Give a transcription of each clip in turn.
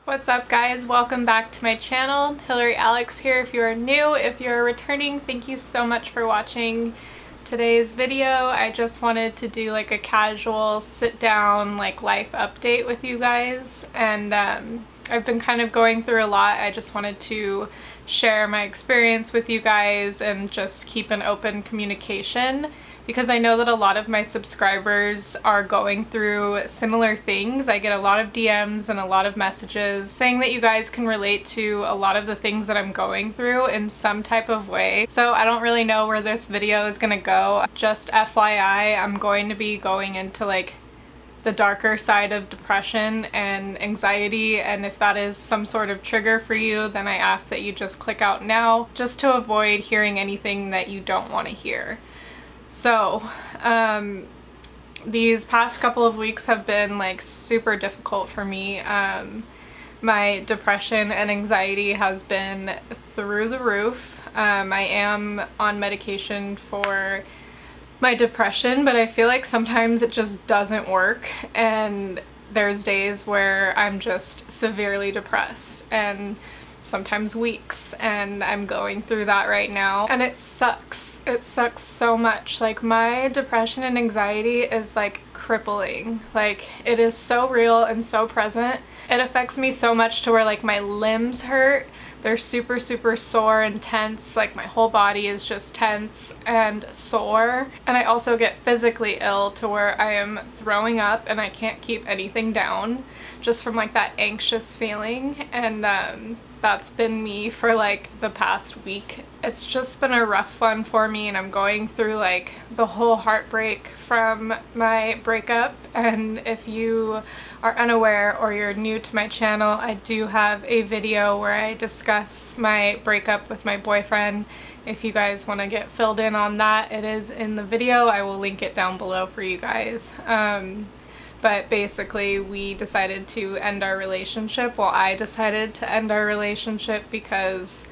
What's up guys, welcome back to my channel. Hillary Alex here if you are new. If you're returning, thank you so much for watching today's video. I just wanted to do like a casual sit down like life update with you guys, and I've been kind of going through a lot. I just wanted to share my experience with you guys and just keep an open communication, because I know that a lot of my subscribers are going through similar things. I get a lot of DMs and a lot of messages saying that you guys can relate to a lot of the things that I'm going through in some type of way. So I don't really know where this video is gonna go. Just FYI, I'm going to be going into like the darker side of depression and anxiety, and if that is some sort of trigger for you, then I ask that you just click out now, just to avoid hearing anything that you don't want to hear. So, these past couple of weeks have been like super difficult for me. My depression and anxiety has been through the roof. I am on medication for my depression, but I feel like sometimes it just doesn't work, and there's days where I'm just severely depressed, and sometimes weeks, and I'm going through that right now, and it sucks. It sucks so much. Like, my depression and anxiety is like crippling. Like, it is so real and so present. It affects me so much to where like my limbs hurt. They're super sore and tense. Like, my whole body is just tense and sore. And I also get physically ill to where I am throwing up and I can't keep anything down just from like that anxious feeling. And that's been me for like the past week. It's just been a rough one for me, and I'm going through like the whole heartbreak from my breakup. And if you are unaware or you're new to my channel, I do have a video where I discuss my breakup with my boyfriend. If you guys want to get filled in on that, it is in the video. I will link it down below for you guys. But basically, we decided to end our relationship. Well, I decided to end our relationship because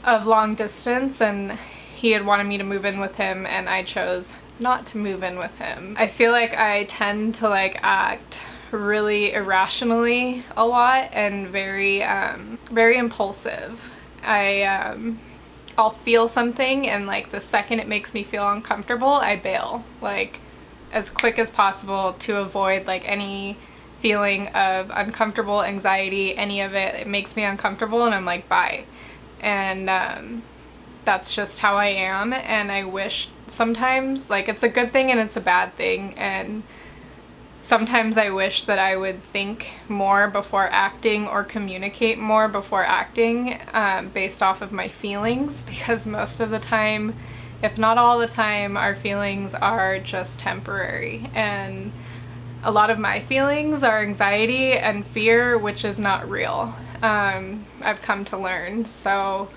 of long distance, and he had wanted me to move in with him, and I chose not to move in with him. I feel like I tend to like act really irrationally a lot and very impulsive. I'll feel something, and like the second it makes me feel uncomfortable, I bail. Like, as quick as possible to avoid like any feeling of uncomfortable anxiety, any of it. It makes me uncomfortable and I'm like, bye. And that's just how I am. And I wish sometimes, like, it's a good thing and it's a bad thing, and sometimes I wish that I would think more before acting or communicate more before acting, based off of my feelings, because most of the time, if not all the time, our feelings are just temporary. And a lot of my feelings are anxiety and fear, which is not real. I've come to learn. So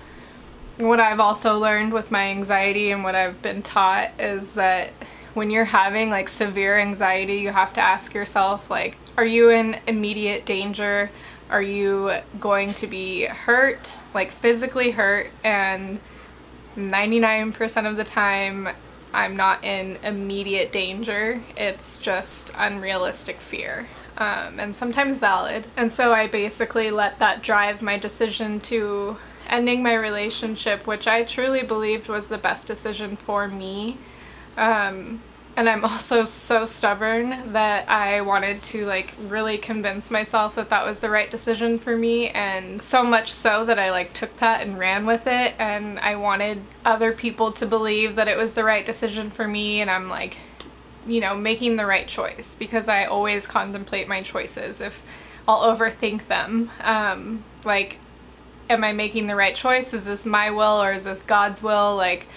what I've also learned with my anxiety and what I've been taught is that when you're having like severe anxiety, you have to ask yourself, like, are you in immediate danger? Are you going to be hurt, like physically hurt? And 99% of the time, I'm not in immediate danger. It's just unrealistic fear, and sometimes valid. And so I basically let that drive my decision to ending my relationship, which I truly believed was the best decision for me. And I'm also so stubborn that I wanted to like really convince myself that that was the right decision for me, and so much so that I like took that and ran with it, and I wanted other people to believe that it was the right decision for me, and I'm like, you know, making the right choice, because I always contemplate my choices. If I'll overthink them, like, am I making the right choice? Is this my will or is this God's will? Like,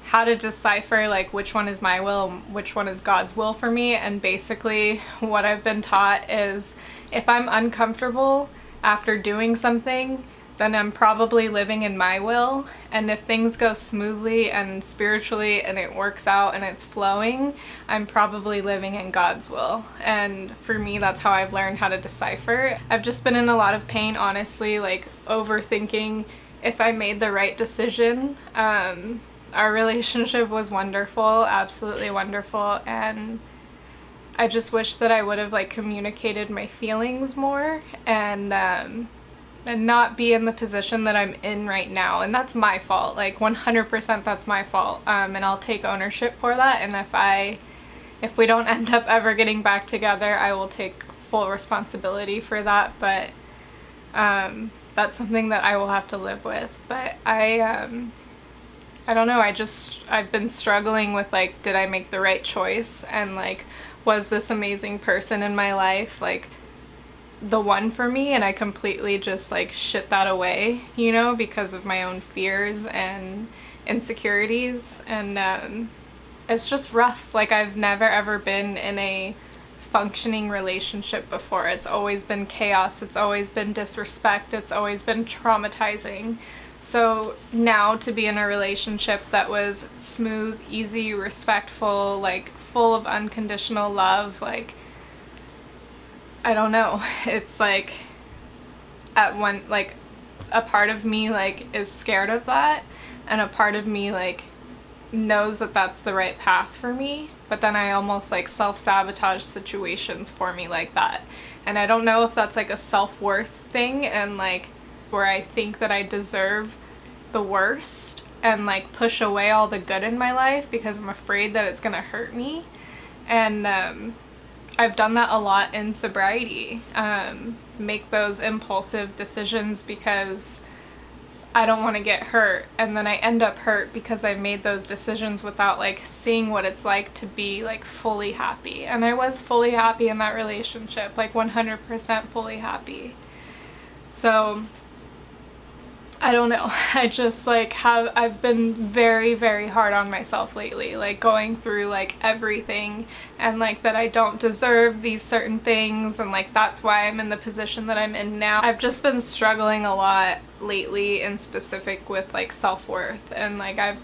how to decipher like which one is my will and which one is God's will for me. And basically what I've been taught is, if I'm uncomfortable after doing something, then I'm probably living in my will. And if things go smoothly and spiritually and it works out and it's flowing, I'm probably living in God's will. And for me, that's how I've learned how to decipher. I've just been in a lot of pain, honestly, like overthinking if I made the right decision. Our relationship was wonderful, absolutely wonderful, and I just wish that I would have like communicated my feelings more, and not be in the position that I'm in right now. And that's my fault, like 100% that's my fault. And I'll take ownership for that, and if we don't end up ever getting back together, I will take full responsibility for that. But that's something that I will have to live with. But I don't know, I've been struggling with like, did I make the right choice? And like, was this amazing person in my life like the one for me? And I completely just like shit that away, you know, because of my own fears and insecurities. And it's just rough. Like, I've never ever been in a functioning relationship before. It's always been chaos, it's always been disrespect, it's always been traumatizing. So now to be in a relationship that was smooth, easy, respectful, like full of unconditional love, like, I don't know, it's like like a part of me like is scared of that, and a part of me like knows that that's the right path for me, but then I almost like self-sabotage situations for me like that. And I don't know if that's like a self-worth thing, and like where I think that I deserve the worst and like push away all the good in my life because I'm afraid that it's gonna hurt me. And I've done that a lot in sobriety, make those impulsive decisions because I don't want to get hurt, and then I end up hurt because I made those decisions without like seeing what it's like to be like fully happy. And I was fully happy in that relationship, like 100% fully happy. So I don't know, I just like I've been very, very hard on myself lately, like going through like everything, and like that I don't deserve these certain things, and like that's why I'm in the position that I'm in now. I've just been struggling a lot lately in specific with like self-worth, and like I've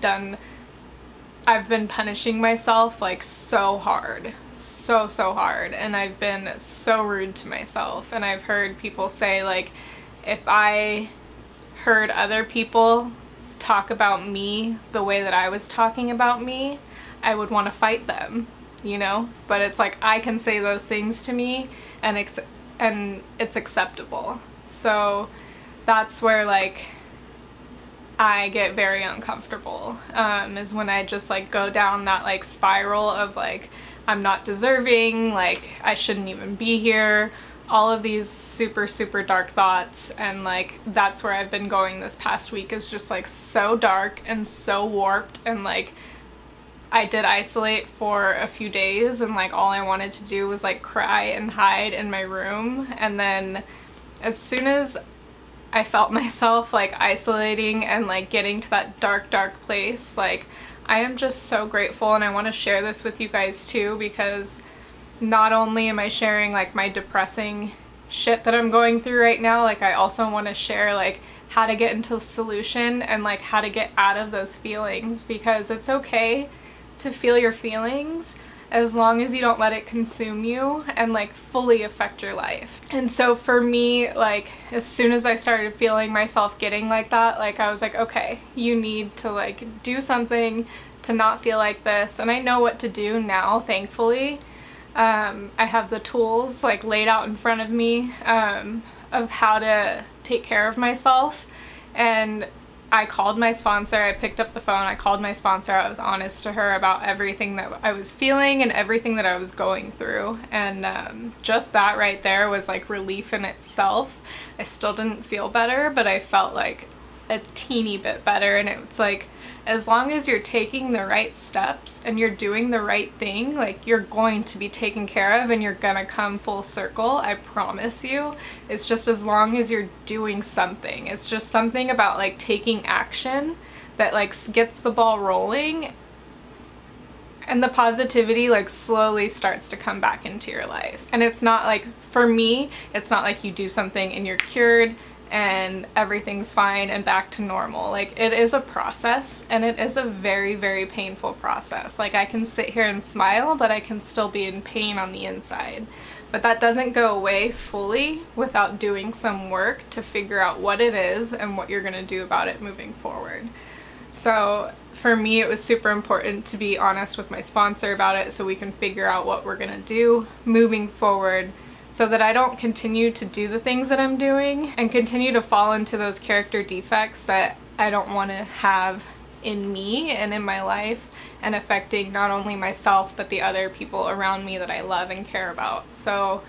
been punishing myself like so hard, so hard, and I've been so rude to myself. And I've heard people say like, if I heard other people talk about me the way that I was talking about me, I would want to fight them, you know? But it's like, I can say those things to me and it's acceptable. So that's where like I get very uncomfortable, is when I just like go down that like spiral of like, I'm not deserving, like I shouldn't even be here, all of these super dark thoughts. And like that's where I've been going this past week, is just like so dark and so warped. And like I did isolate for a few days, and like all I wanted to do was like cry and hide in my room. And then as soon as I felt myself like isolating and like getting to that dark place, like I am just so grateful. And I want to share this with you guys too, because not only am I sharing like my depressing shit that I'm going through right now, like I also want to share like how to get into a solution and like how to get out of those feelings, because it's okay to feel your feelings as long as you don't let it consume you and like fully affect your life. And so for me, like as soon as I started feeling myself getting like that, like I was like, okay, you need to like do something to not feel like this. And I know what to do now, thankfully. I have the tools like laid out in front of me, of how to take care of myself. And I called my sponsor, I picked up the phone, I called my sponsor, I was honest to her about everything that I was feeling and everything that I was going through. And just that right there was like relief in itself. I still didn't feel better, but I felt like a teeny bit better. And it's like, as long as you're taking the right steps and you're doing the right thing, like you're going to be taken care of and you're gonna come full circle, I promise you. It's just as long as you're doing something. It's just something about like taking action that like gets the ball rolling, and the positivity like slowly starts to come back into your life. And it's not like, for me, it's not like you do something and you're cured and everything's fine and back to normal. Like it is a process, and it is a very painful process. Like I can sit here and smile, but I can still be in pain on the inside. But that doesn't go away fully without doing some work to figure out what it is and what you're gonna do about it moving forward. So for me, it was super important to be honest with my sponsor about it so we can figure out what we're gonna do moving forward, so that I don't continue to do the things that I'm doing and continue to fall into those character defects that I don't want to have in me and in my life, and affecting not only myself but the other people around me that I love and care about. So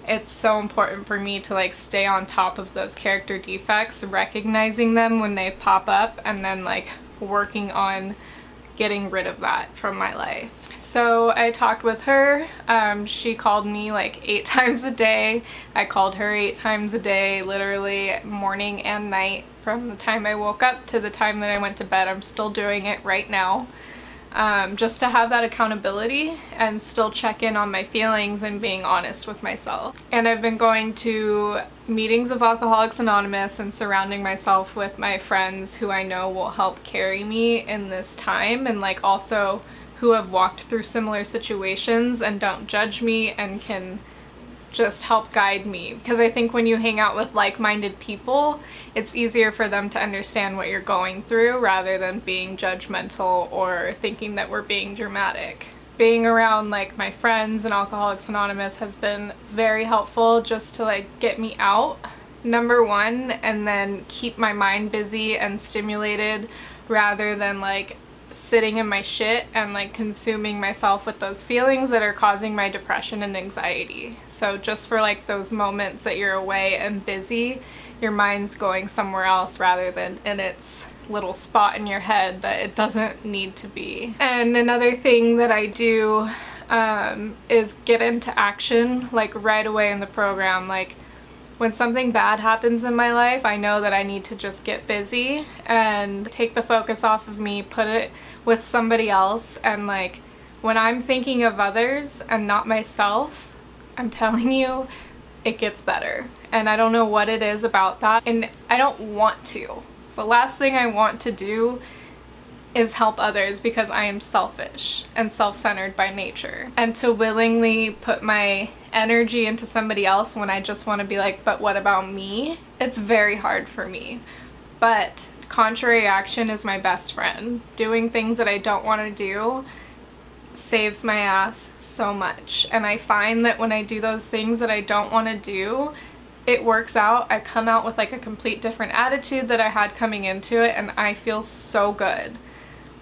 it's so important for me to like stay on top of those character defects, recognizing them when they pop up, and then like working on getting rid of that from my life. So I talked with her. She called me like 8 times a day. I called her 8 times a day, literally morning and night, from the time I woke up to the time that I went to bed. I'm still doing it right now. Just to have that accountability and still check in on my feelings and being honest with myself. And I've been going to meetings of Alcoholics Anonymous and surrounding myself with my friends who I know will help carry me in this time, and like also who have walked through similar situations and don't judge me and can just help guide me. Because I think when you hang out with like-minded people, it's easier for them to understand what you're going through rather than being judgmental or thinking that we're being dramatic. Being around like my friends and Alcoholics Anonymous has been very helpful just to like get me out, number one, and then keep my mind busy and stimulated rather than like sitting in my shit and like consuming myself with those feelings that are causing my depression and anxiety. So just for like those moments that you're away and busy, your mind's going somewhere else rather than in its little spot in your head that it doesn't need to be. And another thing that I do is get into action like right away in the program. Like when something bad happens in my life, I know that I need to just get busy and take the focus off of me, put it with somebody else. And like when I'm thinking of others and not myself, I'm telling you, it gets better. And I don't know what it is about that, and I don't want to. The last thing I want to do is help others because I am selfish and self-centered by nature. And to willingly put my energy into somebody else when I just want to be like, but what about me? It's very hard for me. But contrary action is my best friend. Doing things that I don't want to do saves my ass so much. And I find that when I do those things that I don't want to do, it works out. I come out with like a complete different attitude that I had coming into it, and I feel so good.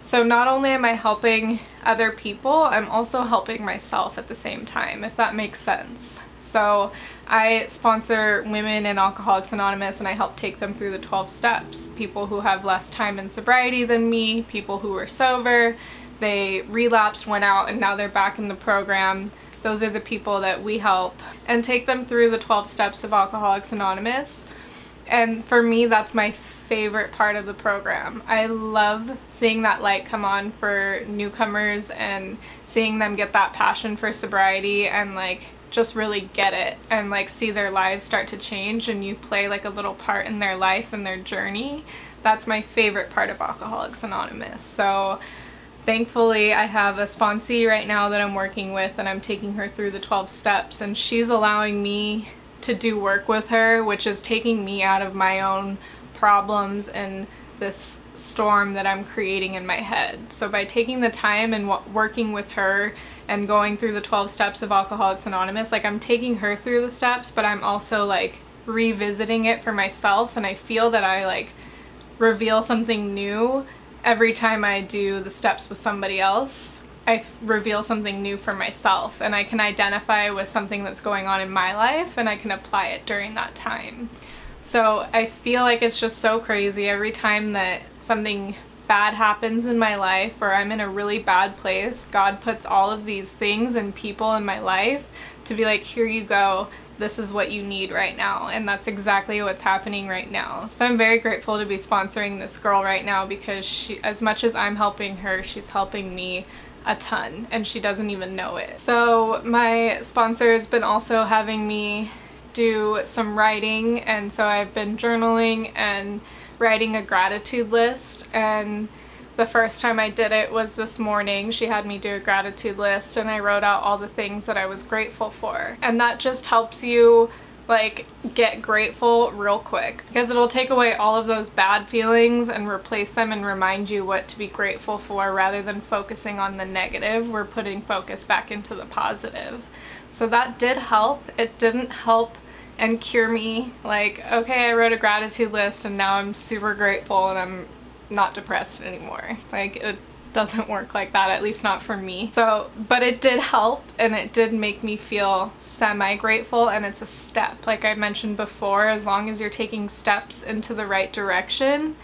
So not only am I helping other people, I'm also helping myself at the same time, if that makes sense. So I sponsor women in Alcoholics Anonymous, and I help take them through the 12 steps. People who have less time in sobriety than me, people who were sober, they relapsed, went out, and now they're back in the program. Those are the people that we help and take them through the 12 steps of Alcoholics Anonymous. And for me, that's my favorite part of the program. I love seeing that light come on for newcomers and seeing them get that passion for sobriety and like just really get it and like see their lives start to change, and you play like a little part in their life and their journey. That's my favorite part of Alcoholics Anonymous. So thankfully I have a sponsee right now that I'm working with, and I'm taking her through the 12 steps, and she's allowing me to do work with her, which is taking me out of my own problems and this storm that I'm creating in my head. So by taking the time and working with her and going through the 12 steps of Alcoholics Anonymous, like I'm taking her through the steps, but I'm also like revisiting it for myself, and I feel that I like reveal something new every time I do the steps with somebody else. I reveal something new for myself, and I can identify with something that's going on in my life, and I can apply it during that time. So I feel like it's just so crazy. Every time that something bad happens in my life or I'm in a really bad place, God puts all of these things and people in my life to be like, here you go, this is what you need right now. And that's exactly what's happening right now. So I'm very grateful to be sponsoring this girl right now, because she, as much as I'm helping her, she's helping me a ton, and she doesn't even know it. So my sponsor has been also having me do some writing, and so I've been journaling and writing a gratitude list, and the first time I did it was this morning. She had me do a gratitude list, and I wrote out all the things that I was grateful for, and that just helps you Like, get grateful real quick, because it'll take away all of those bad feelings and replace them and remind you what to be grateful for. Rather than focusing on the negative, we're putting focus back into the positive. So that did help. It didn't help and cure me. Like, okay, I wrote a gratitude list and now I'm super grateful and I'm not depressed anymore. Like, it doesn't work like that, at least not for me. So, but it did help, and it did make me feel semi-grateful, and it's a step. Like I mentioned before, as long as you're taking steps into the right direction,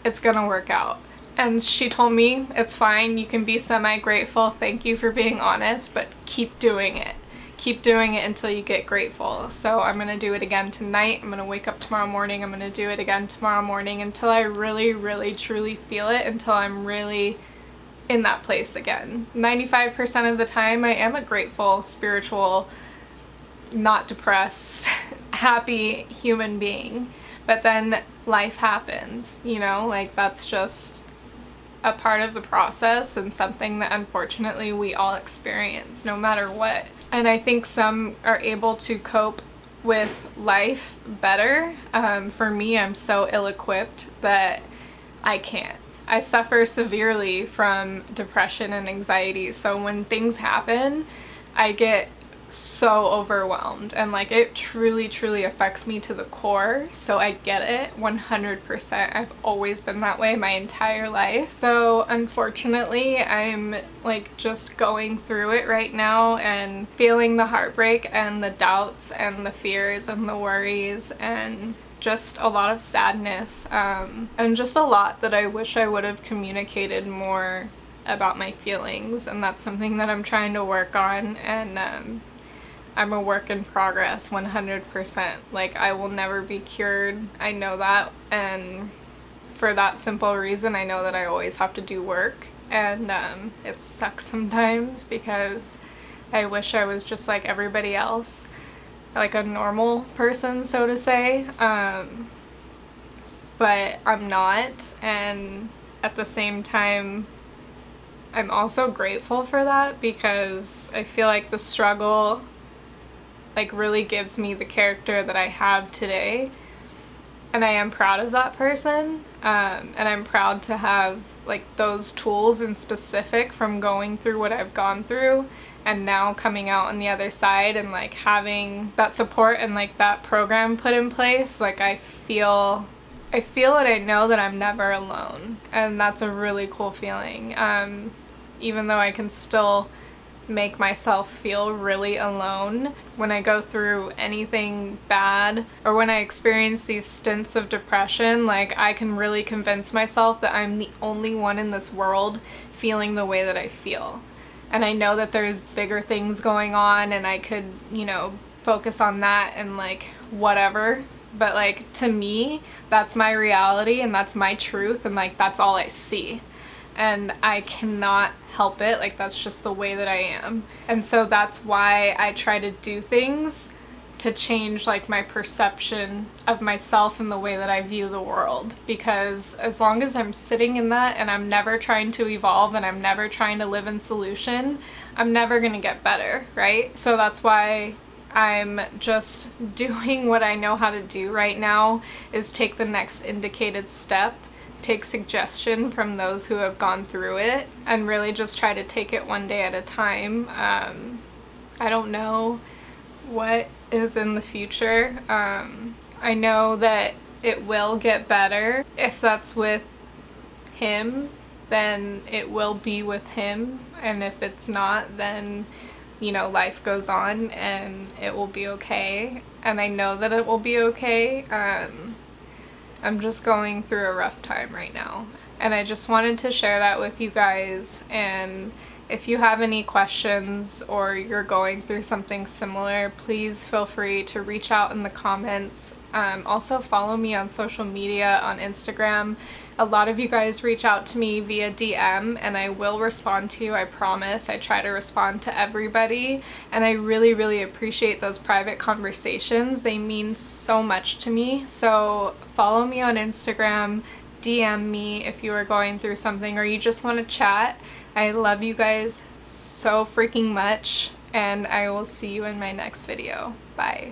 it's gonna work out. And she told me, it's fine, you can be semi-grateful, thank you for being honest, but keep doing it. Keep doing it until you get grateful. So I'm gonna do it again tonight. I'm gonna wake up tomorrow morning. I'm gonna do it again tomorrow morning until I really, really, truly feel it, until I'm really in that place again. 95% of the time I am a grateful, spiritual, not depressed, happy human being. But then life happens, you know, like that's just a part of the process and something that unfortunately we all experience no matter what. And I think some are able to cope with life better. For me, I'm so ill-equipped that I can't. I suffer severely from depression and anxiety, so when things happen, I get so overwhelmed, and like it truly, truly affects me to the core. So I get it 100%. I've always been that way my entire life. So unfortunately, I'm like just going through it right now and feeling the heartbreak and the doubts and the fears and the worries and just a lot of sadness, and just a lot that I wish I would have communicated more about my feelings, and that's something that I'm trying to work on. And I'm a work in progress 100%. Like, I will never be cured. I know that, and for that simple reason, I know that I always have to do work, and it sucks sometimes because I wish I was just like everybody else, like a normal person, so to say, but I'm not. And at the same time, I'm also grateful for that, because I feel like the struggle like really gives me the character that I have today, and I am proud of that person, and I'm proud to have like those tools in specific from going through what I've gone through, and now coming out on the other side and like having that support and like that program put in place. Like I feel and I know that I'm never alone, and that's a really cool feeling. Even though I can still make myself feel really alone when I go through anything bad, or when I experience these stints of depression, like I can really convince myself that I'm the only one in this world feeling the way that I feel. And I know that there's bigger things going on, and I could, you know, focus on that and like whatever, but like to me, that's my reality and that's my truth, and like that's all I see. And I cannot help it, like that's just the way that I am. And so that's why I try to do things to change like my perception of myself and the way that I view the world, because as long as I'm sitting in that and I'm never trying to evolve and I'm never trying to live in solution, I'm never gonna get better, right? So that's why I'm just doing what I know how to do right now, is take the next indicated step, take suggestion from those who have gone through it, and really just try to take it one day at a time. I don't know what is in the future. I know that it will get better. If that's with him, then it will be with him, and if it's not, then you know, life goes on and it will be okay, and I know that it will be okay. I'm just going through a rough time right now, and I just wanted to share that with you guys. And if you have any questions or you're going through something similar, please feel free to reach out in the comments. Also follow me on social media, on Instagram. A lot of you guys reach out to me via DM, and I will respond to you, I promise. I try to respond to everybody, and I really, really appreciate those private conversations. They mean so much to me. So follow me on Instagram, DM me if you are going through something or you just want to chat. I love you guys so freaking much, and I will see you in my next video. Bye.